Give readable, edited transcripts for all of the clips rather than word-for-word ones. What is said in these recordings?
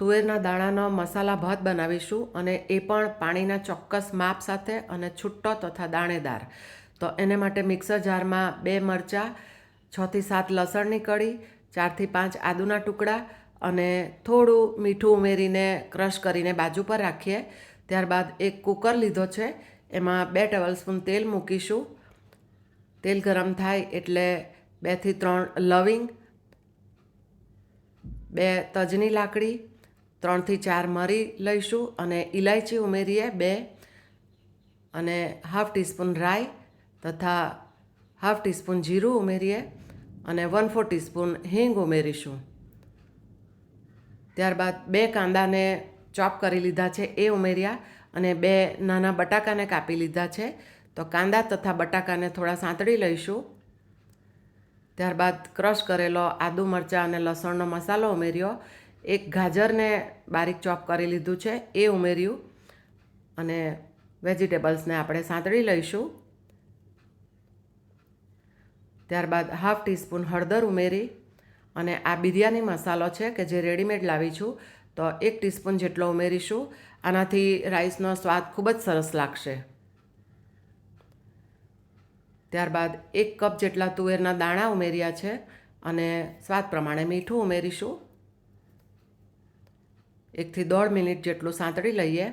તુવેરના દાણાનો મસાલા ભાત બનાવીશું અને એ પણ પાણીના ચોક્કસ માપ સાથે અને છૂટો તથા દાણેદાર. તો એને માટે મિક્સર જારમાં 2 મરચાં, 6 થી 7 લસણની કળી, 4 થી 5 આદુના ટુકડા અને થોડું મીઠું ઉમેરીને ક્રશ કરીને બાજુ પર રાખીએ. ત્યારબાદ એક કુકર લીધો છે, એમાં 2 ટેબલસ્પૂન તેલ મૂકીશું. તેલ ગરમ થાય એટલે 2 થી 3 લવિંગ, 2 તજની લાકડી, 3 થી 4 મરી લઈશું અને ઇલાયચી ઉમેરીએ 2 અને હાફ ટીસ્પૂન રાઈ તથા હાફ ટીસ્પૂન જીરું ઉમેરીએ અને 1/4 ટીસ્પૂન હિંગ ઉમેરીશું. ત્યારબાદ 2 કાંદાને ચોપ કરી લીધા છે એ ઉમેર્યા અને 2 નાના બટાકાને કાપી લીધા છે. તો કાંદા તથા બટાકાને થોડા સાંતળી લઈશું. ત્યારબાદ ક્રશ કરેલો આદુ, મરચાં અને લસણનો મસાલો ઉમેર્યો. 1 ગાજરને બારીક ચોપ કરી લીધું છે એ ઉમેર્યું અને વેજીટેબલ્સને આપણે સાંતળી લઈશું. ત્યારબાદ હાફ ટીસ્પૂન હળદર ઉમેરી અને આ બિરયાની મસાલો છે કે જે રેડીમેડ લાવી છું, તો 1 ટીસ્પૂન જેટલો ઉમેરીશું. આનાથી રાઈસનો સ્વાદ ખૂબ જ સરસ લાગશે. ત્યારબાદ 1 કપ જેટલા તુવેરના દાણા ઉમેર્યા છે અને સ્વાદ પ્રમાણે મીઠું ઉમેરીશું. 1 થી 1.5 મિનિટ જેટલું સાંતળી લઈએ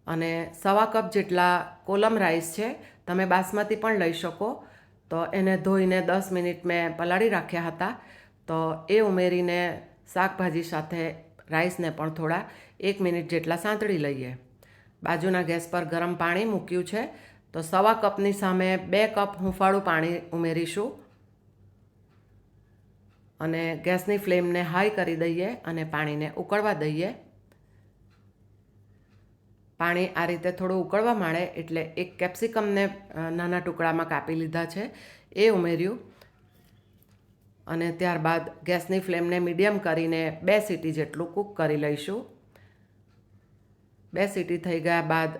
અને 1/4 કપ જેટલા કોલમ રાઈસ છે, તમે બાસમતી પણ લઈ શકો. તો એને ધોઈને 10 મિનિટ મેં પલાળી રાખ્યા હતા. તો એ ઉમેરીને શાકભાજી સાથે રાઈસને પણ થોડા 1 મિનિટ જેટલા સાંતળી લઈએ. બાજુના ગેસ પર ગરમ પાણી મૂક્યું છે, તો 1/4 કપની સામે 2 કપ હૂંફાળું પાણી ઉમેરીશું અને ગેસની ફ્લેમને હાઈ કરી દઈએ અને પાણીને ઉકળવા દઈએ. પાણી આ રીતે થોડું ઉકળવા માંડે એટલે 1 કેપ્સિકમને નાના ટુકડામાં કાપી લીધા છે એ ઉમેર્યું અને ત્યારબાદ ગેસની ફ્લેમને મીડિયમ કરીને 2 સીટી જેટલું કૂક કરી લઈશું. 2 સીટી થઈ ગયા બાદ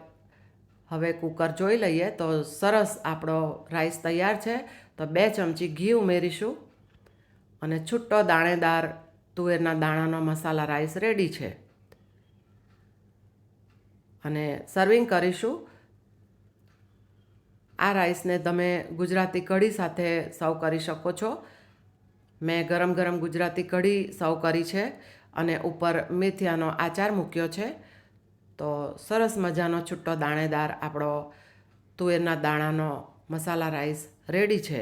હવે કુકર જોઈ લઈએ તો સરસ આપણો રાઈસ તૈયાર છે. તો 2 ચમચી ઘી ઉમેરીશું અને છૂટો દાણેદાર તુવેરના દાણાનો મસાલા રાઈસ રેડી છે અને સર્વિંગ કરીશું. આ રાઈસને તમે ગુજરાતી કઢી સાથે સર્વ કરી શકો છો. મેં ગરમ ગરમ ગુજરાતી કઢી સર્વ કરી છે અને ઉપર મેથીયાનો આચાર મૂક્યો છે. તો સરસ મજાનો છૂટો દાણેદાર આપણો તુવેરના દાણાનો મસાલા રાઈસ રેડી છે.